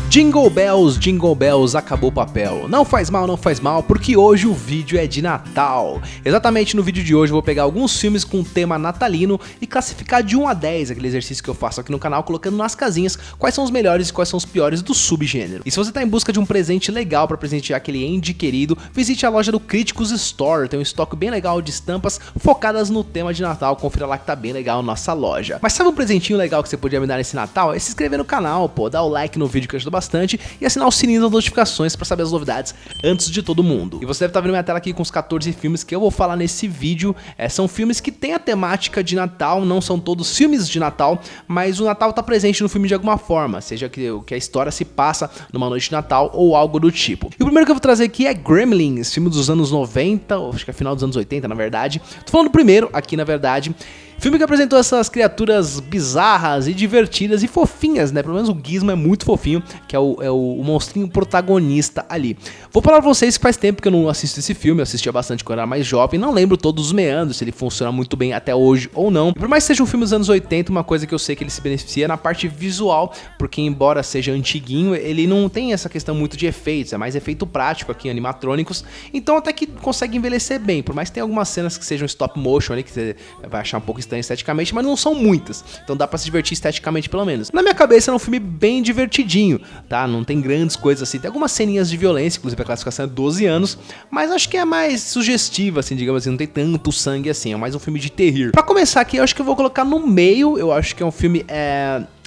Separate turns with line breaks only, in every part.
Jingle Bells, acabou o papel. Não faz mal, porque hoje o vídeo é de Natal. Exatamente no vídeo de hoje eu vou pegar alguns filmes com tema natalino e classificar de 1 a 10, aquele exercício que eu faço aqui no canal, colocando nas casinhas quais são os melhores e quais são os piores do subgênero. E se você tá em busca de um presente legal para presentear aquele ende querido, visite a loja do Críticos Store, tem um estoque bem legal de estampas focadas no tema de Natal, confira lá que tá bem legal a nossa loja. Mas sabe um presentinho legal que você podia me dar nesse Natal? É se inscrever no canal, pô, dar o like no vídeo que ajuda bastante e assinar o sininho das notificações para saber as novidades antes de todo mundo. E você deve estar vendo minha tela aqui com os 14 filmes que eu vou falar nesse vídeo. São filmes que têm a temática de Natal, não são todos filmes de Natal, mas o Natal tá presente no filme de alguma forma, seja que a história se passa numa noite de Natal ou algo do tipo. E o primeiro que eu vou trazer aqui é Gremlins, filme dos anos 90, ou acho que é final dos anos 80 na verdade. Tô falando do primeiro aqui na verdade. Filme que apresentou essas criaturas bizarras e divertidas e fofinhas, né? Pelo menos o Gizmo é muito fofinho, que é o monstrinho protagonista ali. Vou falar pra vocês que faz tempo que eu não assisto esse filme, eu assistia bastante quando era mais jovem, não lembro todos os meandros, se ele funciona muito bem até hoje ou não. E por mais que seja um filme dos anos 80, uma coisa que eu sei que ele se beneficia é na parte visual, porque embora seja antiguinho, ele não tem essa questão muito de efeitos, é mais efeito prático aqui, animatrônicos, então até que consegue envelhecer bem, por mais que tenha algumas cenas que sejam stop motion ali, que você vai achar um pouco estranho esteticamente, mas não são muitas, então dá pra se divertir esteticamente pelo menos. Na minha cabeça é um filme bem divertidinho, tá? Não tem grandes coisas assim, tem algumas ceninhas de violência, inclusive a classificação é 12 anos, mas acho que é mais sugestiva, assim, digamos assim, não tem tanto sangue assim, é mais um filme de terror. Pra começar aqui, eu acho que eu vou colocar no meio, eu acho que é um filme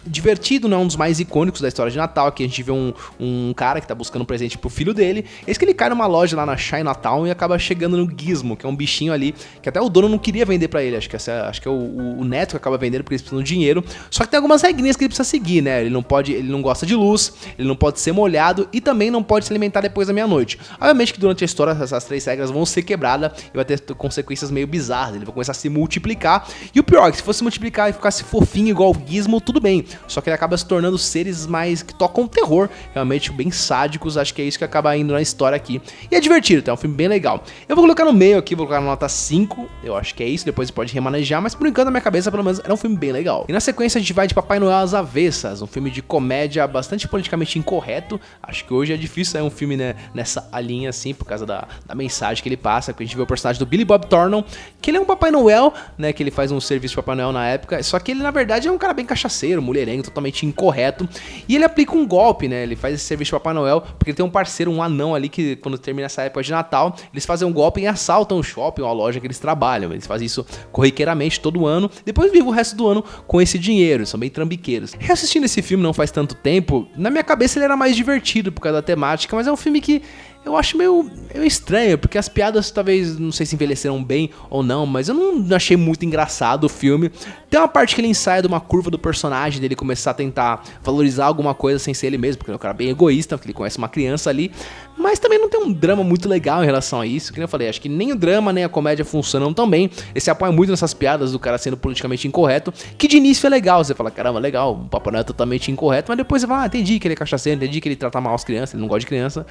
divertido, não é um dos mais icônicos da história de Natal. Aqui a gente vê um cara que tá buscando um presente pro filho dele. Eis que ele cai numa loja lá na Chinatown e acaba chegando no Gizmo, que é um bichinho ali que até o dono não queria vender pra ele. Acho que é o neto que acaba vendendo porque eles precisam de dinheiro. Só que tem algumas regrinhas que ele precisa seguir, né? Ele não gosta de luz, ele não pode ser molhado e também não pode se alimentar depois da meia-noite. Obviamente que durante a história essas 3 regras vão ser quebradas e vai ter consequências meio bizarras. Ele vai começar a se multiplicar. E o pior é que se fosse multiplicar e ficasse fofinho igual o Gizmo, tudo bem. Só que ele acaba se tornando seres mais que tocam terror, realmente bem sádicos, acho que é isso que acaba indo na história aqui. E é divertido, tá? É um filme bem legal. Eu vou colocar no meio aqui, vou colocar na nota 5, eu acho que é isso, depois você pode remanejar, mas por enquanto na minha cabeça pelo menos era um filme bem legal. E na sequência a gente vai de Papai Noel às Avessas, um filme de comédia bastante politicamente incorreto, acho que hoje é difícil sair um filme, né, nessa linha assim, por causa da mensagem que ele passa, porque a gente vê o personagem do Billy Bob Thornton, que ele é um Papai Noel, né, que ele faz um serviço de Papai Noel na época, só que ele na verdade é um cara bem cachaceiro, mulherengo, totalmente incorreto, e ele aplica um golpe, né, ele faz esse serviço de Papai Noel, porque ele tem um parceiro, um anão ali, que quando termina essa época de Natal, eles fazem um golpe e assaltam o shopping ou a loja que eles trabalham, eles fazem isso corriqueiramente todo ano, depois vivem o resto do ano com esse dinheiro, são bem trambiqueiros. Reassistindo esse filme não faz tanto tempo, na minha cabeça ele era mais divertido por causa da temática, mas é um filme que eu acho meio estranho, porque as piadas talvez, não sei se envelheceram bem ou não, mas eu não achei muito engraçado o filme. Tem uma parte que ele ensaia de uma curva do personagem, dele começar a tentar valorizar alguma coisa sem ser ele mesmo, porque ele é um cara bem egoísta, porque ele conhece uma criança ali, mas também não tem um drama muito legal em relação a isso, que eu falei, acho que nem o drama nem a comédia funcionam tão bem, ele se apoia muito nessas piadas do cara sendo politicamente incorreto, que de início é legal, você fala, caramba, legal, o Papai Noel é totalmente incorreto, mas depois você fala, entendi que ele é cachaceiro, entendi que ele trata mal as crianças, ele não gosta de criança,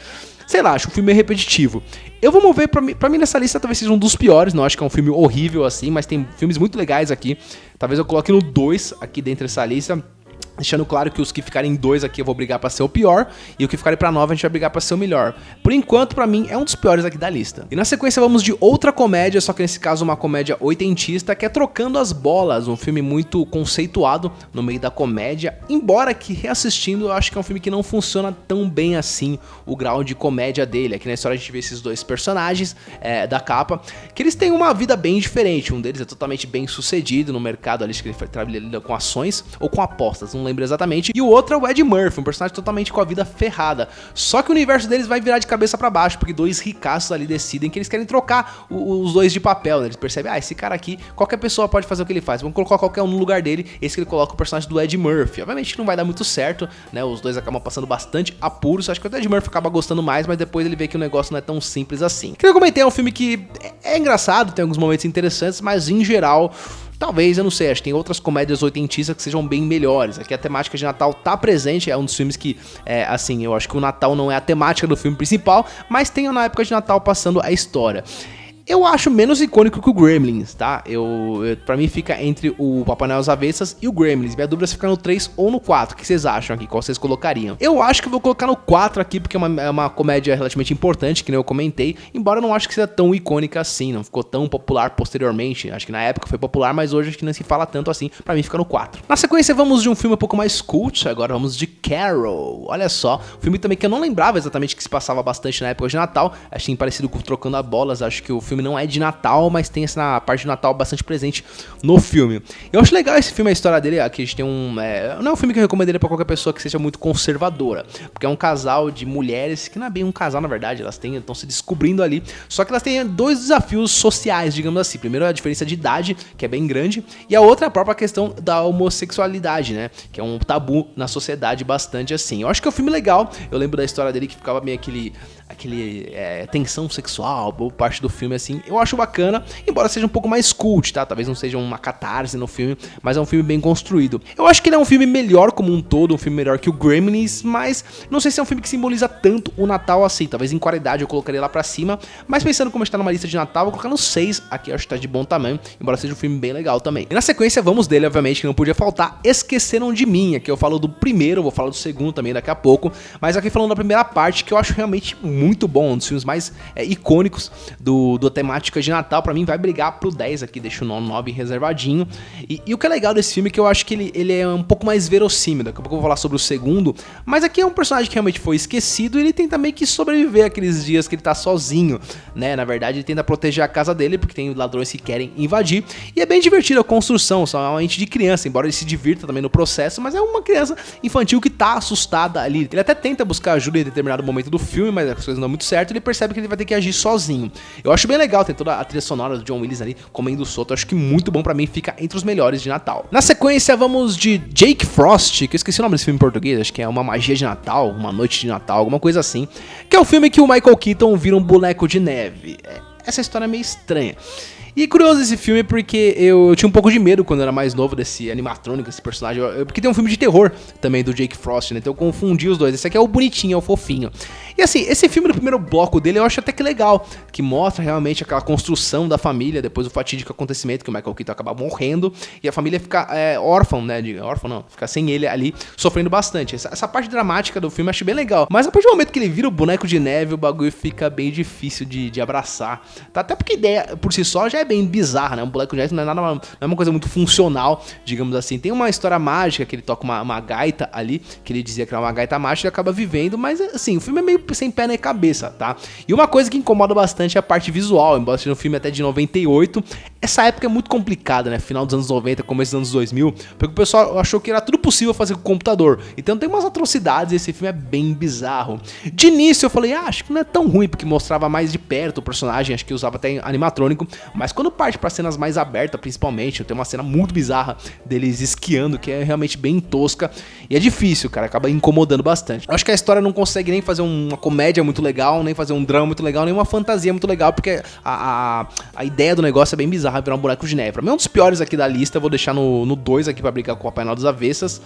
sei lá, acho o filme meio repetitivo. Eu vou mover pra mim nessa lista, talvez seja um dos piores, não acho que é um filme horrível assim, mas tem filmes muito legais aqui, talvez eu coloque no 2 aqui dentro dessa lista, deixando claro que os que ficarem em 2 aqui eu vou brigar pra ser o pior, e o que ficarem pra 9 a gente vai brigar pra ser o melhor. Por enquanto, pra mim, é um dos piores aqui da lista. E na sequência vamos de outra comédia, só que nesse caso uma comédia oitentista, que é Trocando as Bolas, um filme muito conceituado no meio da comédia, embora que reassistindo eu acho que é um filme que não funciona tão bem assim o grau de comédia dele. Aqui na história a gente vê esses dois personagens da capa, que eles têm uma vida bem diferente, um deles é totalmente bem sucedido no mercado, ali, acho que ele trabalha com ações ou com apostas, não lembro exatamente, e o outro é o Ed Murphy, um personagem totalmente com a vida ferrada, só que o universo deles vai virar de cabeça pra baixo, porque dois ricaços ali decidem que eles querem trocar os dois de papel, né? Eles percebem, esse cara aqui, qualquer pessoa pode fazer o que ele faz, vamos colocar qualquer um no lugar dele, esse que ele coloca o personagem do Ed Murphy, obviamente que não vai dar muito certo, né, os dois acabam passando bastante apuros, acho que o Ed Murphy acaba gostando mais, mas depois ele vê que o negócio não é tão simples assim. Que eu comentei, é um filme que é engraçado, tem alguns momentos interessantes, mas em geral talvez, eu não sei, acho que tem outras comédias oitentistas que sejam bem melhores. Aqui a temática de Natal tá presente, é um dos filmes que, assim, eu acho que o Natal não é a temática do filme principal, mas tem na época de Natal passando a história. Eu acho menos icônico que o Gremlins, tá? Pra mim fica entre o Papai Noel às Avessas e o Gremlins. Minha dúvida é se fica no 3 ou no 4. O que vocês acham aqui? Qual vocês colocariam? Eu acho que eu vou colocar no 4 aqui, porque é uma comédia relativamente importante, que nem eu comentei. Embora eu não acho que seja tão icônica assim, não ficou tão popular posteriormente. Acho que na época foi popular, mas hoje acho que não se fala tanto assim. Pra mim fica no 4. Na sequência vamos de um filme um pouco mais cult, agora vamos de Carol. Olha só, um filme também que eu não lembrava exatamente que se passava bastante na época de Natal. Achei parecido com Trocando a Bolas, acho que o filme não é de Natal, mas tem essa parte de Natal bastante presente no filme. Eu acho legal esse filme, a história dele, aqui a gente tem não é um filme que eu recomendaria pra qualquer pessoa que seja muito conservadora, porque é um casal de mulheres, que não é bem um casal na verdade, elas estão se descobrindo ali, só que elas têm dois desafios sociais, digamos assim. Primeiro a diferença de idade, que é bem grande, e a outra é a própria questão da homossexualidade, né, que é um tabu na sociedade bastante assim. Eu acho que é um filme legal, eu lembro da história dele que ficava meio aquele tensão sexual, boa parte do filme assim, eu acho bacana, embora seja um pouco mais cult, tá? Talvez não seja uma catarse no filme, mas é um filme bem construído. Eu acho que ele é um filme melhor como um todo, um filme melhor que o Gremlins, mas não sei se é um filme que simboliza tanto o Natal assim, talvez em qualidade eu colocaria lá pra cima, mas pensando como está numa lista de Natal, eu vou colocar no 6, aqui eu acho que tá de bom tamanho, embora seja um filme bem legal também. E na sequência vamos dele, obviamente, que não podia faltar, Esqueceram de Mim, aqui eu falo do primeiro, vou falar do segundo também daqui a pouco, mas aqui falando da primeira parte, que eu acho realmente muito bom, um dos filmes mais icônicos da temática de Natal. Pra mim vai brigar pro 10 aqui, deixa o 9 reservadinho. E o que é legal desse filme é que eu acho que ele é um pouco mais verossímil. Daqui a pouco eu vou falar sobre o segundo, mas aqui é um personagem que realmente foi esquecido e ele tenta meio que sobreviver aqueles dias que ele tá sozinho, né? Na verdade ele tenta proteger a casa dele, porque tem ladrões que querem invadir, e é bem divertido a construção, só é uma mente de criança, embora ele se divirta também no processo, mas é uma criança infantil que tá assustada ali. Ele até tenta buscar ajuda em determinado momento do filme, mas as coisas não dão muito certo, ele percebe que ele vai ter que agir sozinho. Eu acho bem legal, tem toda a trilha sonora do John Williams ali, comendo solto, eu acho que muito bom, pra mim fica entre os melhores de Natal. Na sequência vamos de Jake Frost, que eu esqueci o nome desse filme em português, acho que é Uma Magia de Natal, Uma Noite de Natal, alguma coisa assim, que é o filme que o Michael Keaton vira um boneco de neve. Essa história é meio estranha. E curioso esse filme porque eu tinha um pouco de medo quando eu era mais novo desse animatrônico, esse personagem, porque tem um filme de terror também do Jake Frost, né? Então eu confundi os dois. Esse aqui é o bonitinho, é o fofinho. E assim, esse filme do primeiro bloco dele eu acho até que legal, que mostra realmente aquela construção da família depois do fatídico acontecimento que o Michael Keaton acaba morrendo e a família fica órfã, né? Órfã não, fica sem ele ali, sofrendo bastante. Essa parte dramática do filme eu achei bem legal. Mas a partir do momento que ele vira o boneco de neve, o bagulho fica bem difícil de abraçar. Tá? Até porque a ideia por si só já é bem bizarra, né? Um boneco de neve não é uma coisa muito funcional, digamos assim. Tem uma história mágica que ele toca uma gaita ali, que ele dizia que era uma gaita mágica e acaba vivendo, mas assim, o filme é meio sem pé nem cabeça, tá? E uma coisa que incomoda bastante é a parte visual, embora seja um filme até de 98, essa época é muito complicada, né? Final dos anos 90, começo dos anos 2000, porque o pessoal achou que era tudo possível fazer com o computador. Então tem umas atrocidades e esse filme é bem bizarro. De início eu falei, acho que não é tão ruim, porque mostrava mais de perto o personagem, acho que usava até animatrônico, mas quando parte para cenas mais abertas, principalmente, tem uma cena muito bizarra deles esquiando, que é realmente bem tosca, e é difícil, cara, acaba incomodando bastante. Eu acho que a história não consegue nem fazer uma comédia muito legal, nem fazer um drama muito legal, nem uma fantasia muito legal, porque a ideia do negócio é bem bizarra, virar um boneco de neve. Pra mim é um dos piores aqui da lista, eu vou deixar no 2 aqui pra brincar com o Papai Noel das Avessas.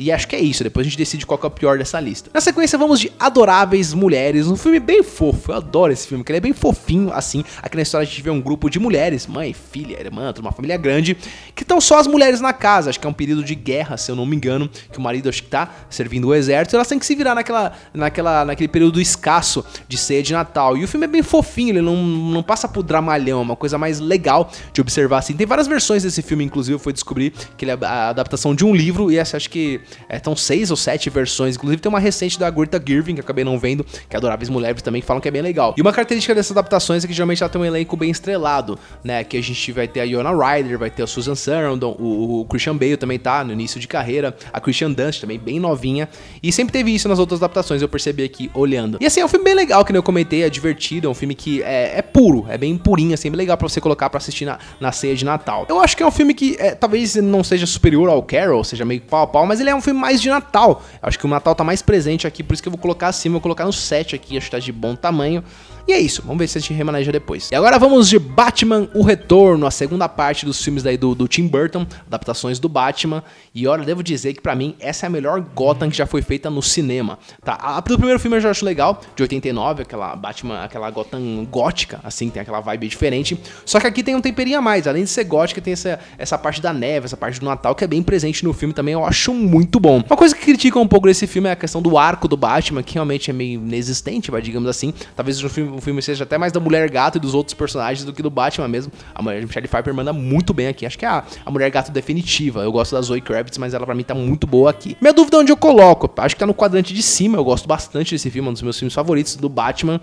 E acho que é isso, depois a gente decide qual que é o pior dessa lista. Na sequência vamos de Adoráveis Mulheres, um filme bem fofo, eu adoro esse filme, que ele é bem fofinho, assim. Aqui na história a gente vê um grupo de mulheres, mãe, filha, irmã, uma família grande, que estão só as mulheres na casa, acho que é um período de guerra, se eu não me engano, que o marido acho que tá servindo o exército, e elas têm que se virar naquele período escasso de ceia de Natal. E o filme é bem fofinho, ele não passa por dramalhão, é uma coisa mais legal de observar, assim. Tem várias versões desse filme, inclusive eu fui descobrir que ele é a adaptação de um livro, e essa acho que estão 6 ou 7 versões, inclusive tem uma recente da Greta Gerwig, que eu acabei não vendo, que é Adoráveis Mulheres também, que falam que é bem legal. E uma característica dessas adaptações é que geralmente ela tem um elenco bem estrelado, né, que a gente vai ter a Winona Ryder, vai ter a Susan Sarandon, o Christian Bale também tá no início de carreira, a Kristen Dunst também bem novinha, e sempre teve isso nas outras adaptações, eu percebi aqui olhando. E assim, é um filme bem legal, que nem eu comentei, é divertido, é um filme que é puro, é bem purinho, assim, bem legal pra você colocar pra assistir na ceia de Natal. Eu acho que é um filme que talvez não seja superior ao Carol, seja meio pau a pau, mas ele ele é um filme mais de Natal. Acho que o Natal tá mais presente aqui, por isso que eu vou colocar acima, vou colocar no 7 aqui, acho que tá de bom tamanho. E é isso, vamos ver se a gente remaneja depois. E agora vamos de Batman, o Retorno, a segunda parte dos filmes daí do Tim Burton, adaptações do Batman. E olha, devo dizer que pra mim essa é a melhor Gotham que já foi feita no cinema. Tá, a do primeiro filme eu já acho legal, de 89, aquela Batman, aquela Gotham gótica, assim, tem aquela vibe diferente. Só que aqui tem um temperinho a mais, além de ser gótica, tem essa parte da neve, essa parte do Natal que é bem presente no filme também, eu acho muito bom. Uma coisa que critica um pouco desse filme é a questão do arco do Batman, que realmente é meio inexistente, digamos assim. Talvez o filme seja até mais da Mulher Gato e dos outros personagens do que do Batman mesmo. A Michelle Pfeiffer manda muito bem aqui. Acho que é a Mulher Gato definitiva. Eu gosto da Zoe Kravitz, mas ela pra mim tá muito boa aqui. Minha dúvida é onde eu coloco. Acho que tá no quadrante de cima. Eu gosto bastante desse filme, um dos meus filmes favoritos do Batman.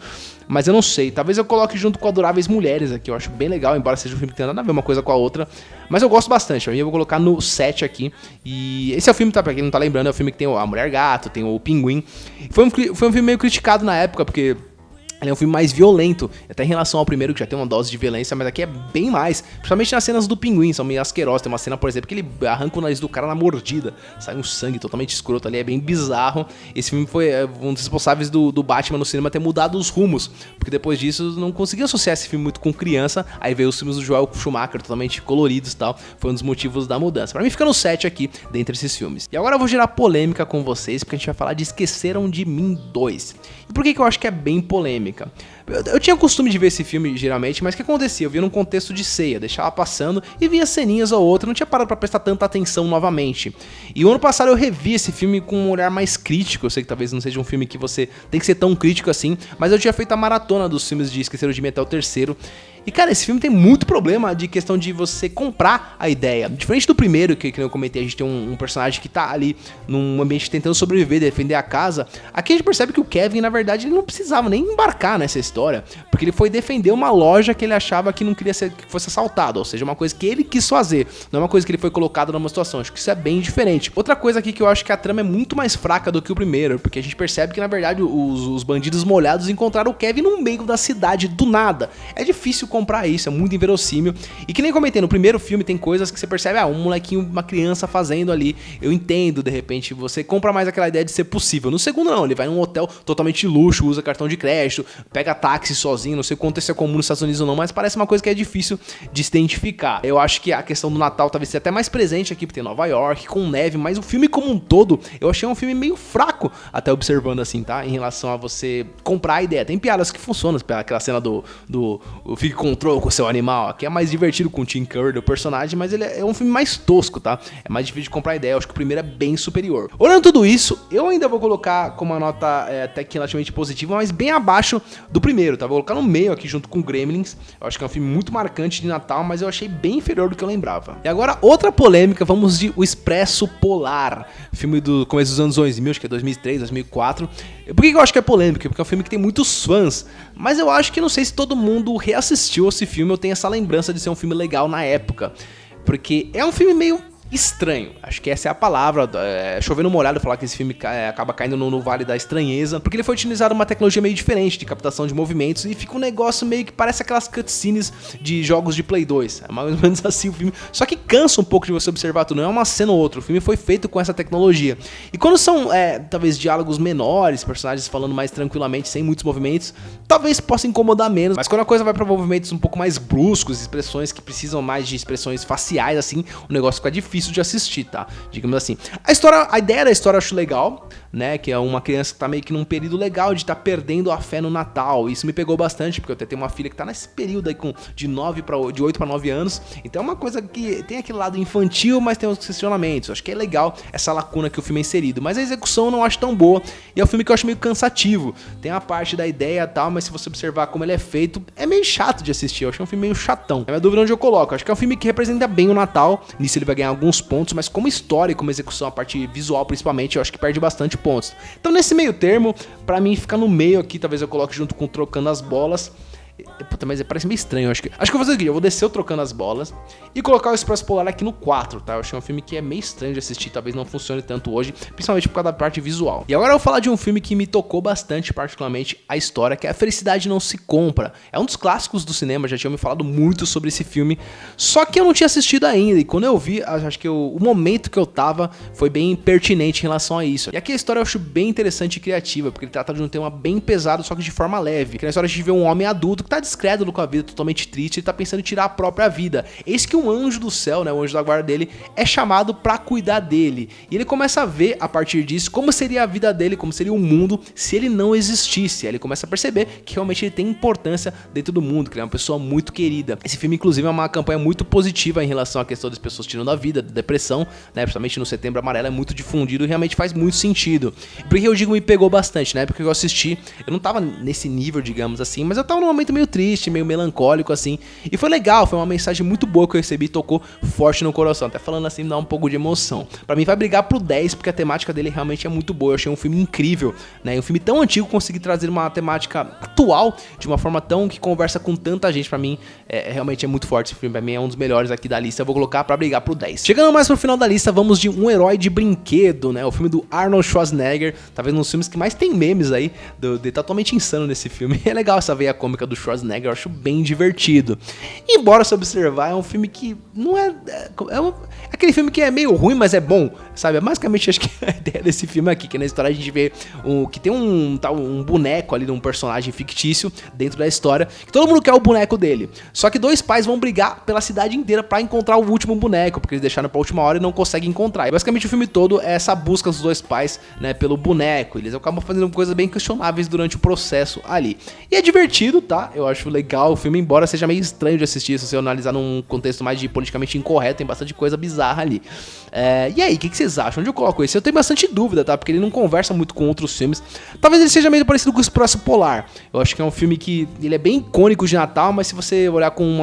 Mas eu não sei. Talvez eu coloque junto com Adoráveis Mulheres aqui. Eu acho bem legal, embora seja um filme que tenha nada a ver uma coisa com a outra. Mas eu gosto bastante. Pra mim eu vou colocar no 7 aqui. E esse é o filme, tá? Pra quem não tá lembrando, é o filme que tem a Mulher Gato, tem o Pinguim. Foi um filme meio criticado na época, porque ele é um filme mais violento, até em relação ao primeiro, que já tem uma dose de violência, mas aqui é bem mais. Principalmente nas cenas do Pinguim, são meio asquerosas. Tem uma cena, por exemplo, que ele arranca o nariz do cara na mordida. Sai um sangue totalmente escroto ali, é bem bizarro. Esse filme foi um dos responsáveis do Batman no cinema ter mudado os rumos, porque depois disso não conseguia associar esse filme muito com criança. Aí veio os filmes do Joel Schumacher, totalmente coloridos e tal. Foi um dos motivos da mudança. Pra mim fica no 7 aqui, dentre esses filmes. E agora eu vou gerar polêmica com vocês, porque a gente vai falar de Esqueceram de Mim 2. E por que eu acho que é bem polêmica? Eu tinha o costume de ver esse filme geralmente, mas o que acontecia? Eu via num contexto de ceia, deixava passando e via ceninhas ou outra, não tinha parado pra prestar tanta atenção novamente. E o ano passado eu revi esse filme com um olhar mais crítico. Eu sei que talvez não seja um filme que você tem que ser tão crítico assim, mas eu tinha feito a maratona dos filmes de Esqueceram de Mim até o terceiro. E cara, esse filme tem muito problema de questão de você comprar a ideia. Diferente do primeiro, que eu comentei, a gente tem um personagem que tá ali num ambiente tentando sobreviver, defender a casa. Aqui a gente percebe que o Kevin, na verdade, ele não precisava nem embarcar nessa história, porque ele foi defender uma loja que ele achava que não queria que fosse assaltado, ou seja, uma coisa que ele quis fazer, não é uma coisa que ele foi colocado numa situação. Acho que isso é bem diferente. Outra coisa aqui que eu acho que a trama é muito mais fraca do que o primeiro, porque a gente percebe que, na verdade, os bandidos molhados encontraram o Kevin no meio da cidade, do nada. É difícil comprar isso, é muito inverossímil. E que nem comentei, no primeiro filme tem coisas que você percebe, um molequinho, uma criança fazendo ali. Eu entendo, de repente, você compra mais aquela ideia de ser possível. No segundo não, ele vai num hotel totalmente luxo, usa cartão de crédito, pega táxi sozinho, não sei quanto isso é comum nos Estados Unidos ou não, mas parece uma coisa que é difícil de se identificar. Eu acho que a questão do Natal talvez seja até mais presente aqui, porque tem Nova York, com neve, mas o filme como um todo, eu achei um filme meio fraco, até observando assim, tá? Em relação a você comprar a ideia. Tem piadas que funcionam, aquela cena do fique controle com o seu animal, aqui é mais divertido com o Tim Curry, o personagem, mas ele é um filme mais tosco, tá? É mais difícil de comprar ideia, eu acho que o primeiro é bem superior. Olhando tudo isso, eu ainda vou colocar como uma nota até que relativamente positiva, mas bem abaixo do primeiro, tá? Vou colocar no meio aqui junto com Gremlins. Eu acho que é um filme muito marcante de Natal, mas eu achei bem inferior do que eu lembrava. E agora, outra polêmica, vamos de O Expresso Polar, filme do começo dos anos 2000, acho que é 2003, 2004. Por que eu acho que é polêmica? Porque é um filme que tem muitos fãs, mas eu acho que não sei se todo mundo reassistiu esse filme ou tem essa lembrança de ser um filme legal na época, porque é um filme meio estranho, acho que essa é a palavra, chovendo molhado falar que esse filme acaba caindo no vale da estranheza, porque ele foi utilizado uma tecnologia meio diferente de captação de movimentos e fica um negócio meio que parece aquelas cutscenes de jogos de Play 2, é mais ou menos assim o filme, só que cansa um pouco de você observar tudo, não é uma cena ou outra, o filme foi feito com essa tecnologia, e quando são talvez diálogos menores, personagens falando mais tranquilamente, sem muitos movimentos, talvez possa incomodar menos, mas quando a coisa vai para movimentos um pouco mais bruscos, expressões que precisam mais de expressões faciais, assim, o negócio fica difícil de assistir, tá? Digamos assim. A ideia da história eu acho legal, né? Que é uma criança que tá meio que num período legal de tá perdendo a fé no Natal. Isso me pegou bastante, porque eu até tenho uma filha que tá nesse período aí de 8 para 9 anos. Então é uma coisa que tem aquele lado infantil, mas tem os questionamentos. Eu acho que é legal essa lacuna que o filme é inserido. Mas a execução eu não acho tão boa. E é um filme que eu acho meio cansativo. Tem a parte da ideia e tal, mas se você observar como ele é feito, é meio chato de assistir. Eu acho um filme meio chatão. É a minha dúvida onde eu coloco. Eu acho que é um filme que representa bem o Natal. Nisso ele vai ganhar alguns pontos, mas como história e como execução, a parte visual principalmente, eu acho que perde bastante pontos. Então nesse meio termo, pra mim fica no meio aqui, talvez eu coloque junto com Trocando as Bolas. Puta, mas parece meio estranho. Acho que eu vou fazer o seguinte, eu vou descer eu trocando as bolas e colocar o Expresso Polar aqui no 4, tá? Eu achei um filme que é meio estranho de assistir, talvez não funcione tanto hoje, principalmente por causa da parte visual. E agora eu vou falar de um filme que me tocou bastante, particularmente a história, que é A Felicidade Não Se Compra. É um dos clássicos do cinema, já tinham me falado muito sobre esse filme, só que eu não tinha assistido ainda, e quando eu vi, acho que o momento que eu tava foi bem pertinente em relação a isso. E aqui a história eu acho bem interessante e criativa, porque ele trata de um tema bem pesado, só que de forma leve. Que na história a gente vê um homem adulto que tá descrédulo com a vida, totalmente triste, ele tá pensando em tirar a própria vida. Eis que um anjo do céu, né, o anjo da guarda dele, é chamado pra cuidar dele. E ele começa a ver, a partir disso, como seria a vida dele, como seria o mundo se ele não existisse. Aí ele começa a perceber que realmente ele tem importância dentro do mundo, que ele é uma pessoa muito querida. Esse filme, inclusive, é uma campanha muito positiva em relação à questão das pessoas tirando a vida, da depressão, né, principalmente no Setembro Amarelo, é muito difundido e realmente faz muito sentido. Por que eu digo me pegou bastante, né, porque eu assisti, eu não tava nesse nível, digamos assim, mas eu tava num momento meio triste, meio melancólico, assim, e foi legal, foi uma mensagem muito boa que eu recebi, tocou forte no coração, até falando assim, dá um pouco de emoção. Pra mim vai brigar pro 10, porque a temática dele realmente é muito boa, eu achei um filme incrível, né, um filme tão antigo, conseguir trazer uma temática atual, de uma forma tão que conversa com tanta gente, pra mim, realmente é muito forte esse filme, pra mim é um dos melhores aqui da lista, eu vou colocar pra brigar pro 10. Chegando mais pro final da lista, vamos de Um Herói de Brinquedo, né, o filme do Arnold Schwarzenegger, talvez um dos filmes que mais tem memes aí, de totalmente insano nesse filme, é legal essa veia cômica do Schwarzenegger, eu acho bem divertido. E, embora se observar, é um filme que não é aquele filme que é meio ruim, mas é bom, sabe? É basicamente, acho que a ideia desse filme aqui, que na história a gente vê que tem um boneco ali de um personagem fictício dentro da história, que todo mundo quer o boneco dele. Só que dois pais vão brigar pela cidade inteira pra encontrar o último boneco, porque eles deixaram pra última hora e não conseguem encontrar. E basicamente o filme todo é essa busca dos dois pais, né, pelo boneco. Eles acabam fazendo coisas bem questionáveis durante o processo ali. E é divertido, tá? Eu acho legal o filme, embora seja meio estranho de assistir, se você analisar num contexto mais de politicamente incorreto, tem bastante coisa bizarra ali. E aí, o que vocês acham? Onde eu coloco esse? Eu tenho bastante dúvida, tá? Porque ele não conversa muito com outros filmes. Talvez ele seja meio parecido com o Expresso Polar. Eu acho que é um filme que ele é bem icônico de Natal, mas se você olhar com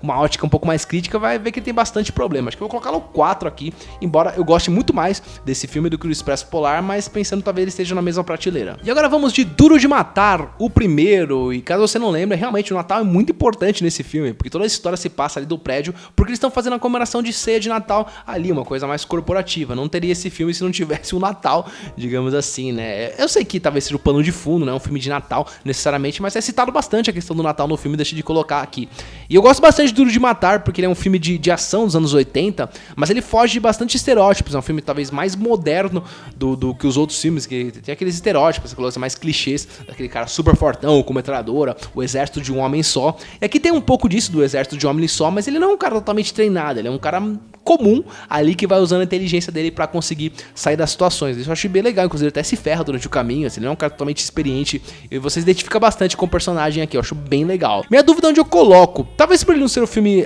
uma ótica um pouco mais crítica, vai ver que ele tem bastante problema. Acho que eu vou colocar no 4 aqui, embora eu goste muito mais desse filme do que o Expresso Polar, mas pensando talvez ele esteja na mesma prateleira. E agora vamos de Duro de Matar, o primeiro. E caso você não lembre, realmente o Natal é muito importante nesse filme, porque toda a história se passa ali do prédio, porque eles estão fazendo a comemoração de ceia de Natal ali, uma coisa mais corporativa. Não teria esse filme se não tivesse o Natal, digamos assim, né? Eu sei que talvez seja o pano de fundo, né? Um filme de Natal, necessariamente, mas é citado bastante a questão do Natal no filme, deixa de colocar aqui. E eu gosto bastante de Duro de Matar, porque ele é um filme de ação dos anos 80, mas ele foge de bastante estereótipos, é um filme talvez mais moderno do que os outros filmes, que tem aqueles estereótipos, mais clichês, daquele cara super fortão, com metralhadora, o exército de um homem só. E aqui tem um pouco disso do exército de um homem só, mas ele não é um cara totalmente treinado, ele é um cara comum ali que vai usando a inteligência dele pra conseguir sair das situações. Isso eu acho bem legal, inclusive ele até se ferra durante o caminho, assim, ele não é um cara totalmente experiente e você se identifica bastante com o personagem aqui, eu acho bem legal. Minha dúvida é onde eu coloco, talvez por ele não ser um filme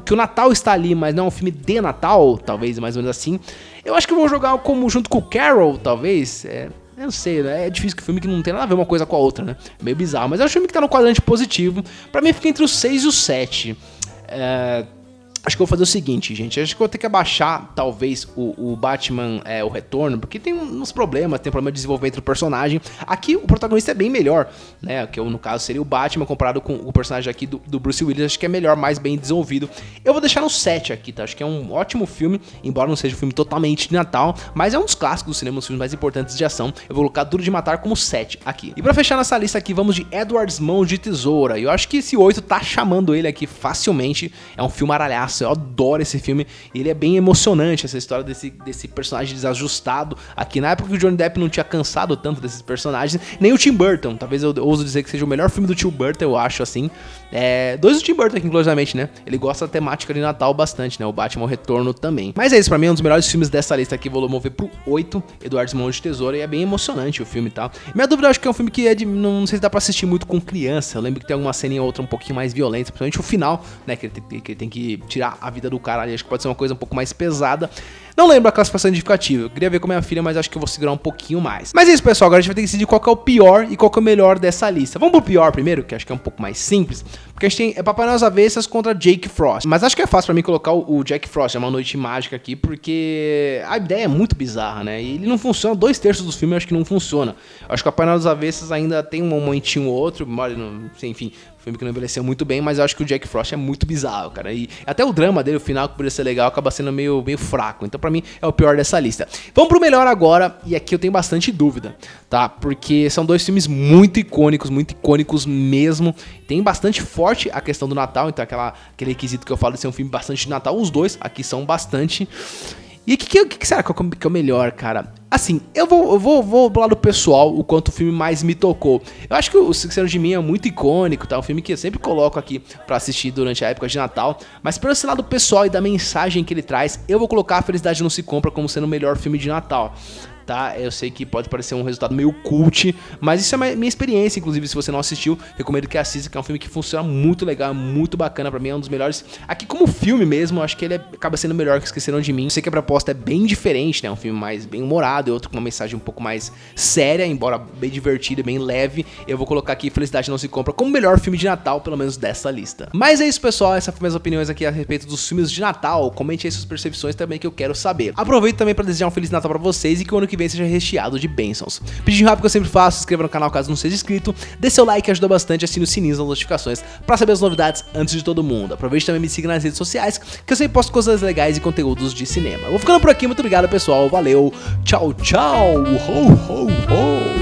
que o Natal está ali, mas não é um filme de Natal, talvez mais ou menos assim, eu acho que eu vou jogar como junto com o Carol, talvez, eu não sei, né? É difícil que o filme que não tem nada a ver uma coisa com a outra, né? Meio bizarro, mas é um filme que tá no quadrante positivo, pra mim fica entre o 6 e o 7. Acho que eu vou fazer o seguinte, gente. Acho que eu vou ter que abaixar, talvez, o Batman, o Retorno, porque tem uns problemas, tem problema de desenvolvimento do personagem. Aqui, o protagonista é bem melhor, né? Que no caso seria o Batman comparado com o personagem aqui do Bruce Willis. Acho que é melhor, mais bem desenvolvido. Eu vou deixar no 7 aqui, tá? Acho que é um ótimo filme, embora não seja um filme totalmente de Natal, mas é um dos clássicos do cinema, um dos filmes mais importantes de ação. Eu vou colocar Duro de Matar como 7 aqui. E pra fechar nessa lista aqui, vamos de Edward Mãos de Tesoura. E eu acho que esse 8 tá chamando ele aqui facilmente. É um filme aralhaço. Eu adoro esse filme, ele é bem emocionante, essa história desse personagem desajustado. Aqui na época que o Johnny Depp não tinha cansado tanto desses personagens, nem o Tim Burton, talvez eu ouso dizer que seja o melhor filme do Tim Burton, eu acho assim. Dois do Tim Burton aqui, inclusivamente, né? Ele gosta da temática de Natal bastante, né? O Batman o Retorno também. Mas é isso, pra mim é um dos melhores filmes dessa lista aqui, vou mover pro 8, Edward Mãos de Tesoura, e é bem emocionante o filme e tal. Minha dúvida, eu acho que é um filme que não sei se dá pra assistir muito com criança, eu lembro que tem alguma cena ou outra um pouquinho mais violenta, principalmente o final, né? Que ele tem que tirar a vida do cara ali, acho que pode ser uma coisa um pouco mais pesada. Não lembro a classificação indicativa, eu queria ver com minha filha, mas acho que eu vou segurar um pouquinho mais. Mas é isso, pessoal, agora a gente vai ter que decidir qual que é o pior e qual que é o melhor dessa lista. Vamos pro pior primeiro, que acho que é um pouco mais simples, porque a gente tem Papai Noel às Avessas contra Jake Frost. Mas acho que é fácil pra mim colocar o Jack Frost, é uma noite mágica aqui, porque a ideia é muito bizarra, né? E ele não funciona, 2/3 dos filmes eu acho que não funciona. Eu acho que o Papai Noel às Avessas ainda tem um momentinho ou outro, enfim, filme que não envelheceu muito bem, mas eu acho que o Jack Frost é muito bizarro, cara. E até o drama dele, o final, que poderia ser legal, acaba sendo meio fraco. Então, pra mim, é o pior dessa lista. Vamos pro melhor agora, e aqui eu tenho bastante dúvida, tá? Porque são dois filmes muito icônicos mesmo. Tem bastante forte a questão do Natal, então aquele requisito que eu falo de ser um filme bastante de Natal, os dois aqui são bastante. E o que será que é o melhor, cara? Assim, eu vou do lado pessoal, o quanto o filme mais me tocou. Eu acho que o Esqueceram de Mim é muito icônico, tá? Um filme que eu sempre coloco aqui pra assistir durante a época de Natal. Mas pelo esse lado pessoal e da mensagem que ele traz, eu vou colocar A Felicidade Não Se Compra como sendo o melhor filme de Natal. Tá? Eu sei que pode parecer um resultado meio cult, mas isso é minha experiência, inclusive, se você não assistiu, recomendo que assista, que é um filme que funciona muito legal, muito bacana, pra mim é um dos melhores. Aqui como filme mesmo, eu acho que ele acaba sendo melhor que Esqueceram de Mim. Eu sei que a proposta é bem diferente, né? Um filme mais bem humorado, e outro com uma mensagem um pouco mais séria, embora bem divertida, bem leve. Eu vou colocar aqui Felicidade Não Se Compra como o melhor filme de Natal, pelo menos dessa lista. Mas é isso, pessoal, essas foram minhas opiniões aqui a respeito dos filmes de Natal. Comente aí suas percepções também, que eu quero saber. Aproveito também pra desejar um Feliz Natal pra vocês e que o ano que vem seja recheado de bênçãos. Pedindo rápido que eu sempre faço, se inscreva no canal caso não seja inscrito, dê seu like, ajuda bastante, assine o sininho das notificações pra saber as novidades antes de todo mundo. Aproveite também e me siga nas redes sociais, que eu sempre posto coisas legais e conteúdos de cinema. Vou ficando por aqui, muito obrigado pessoal, valeu, tchau, tchau, ho, ho, ho.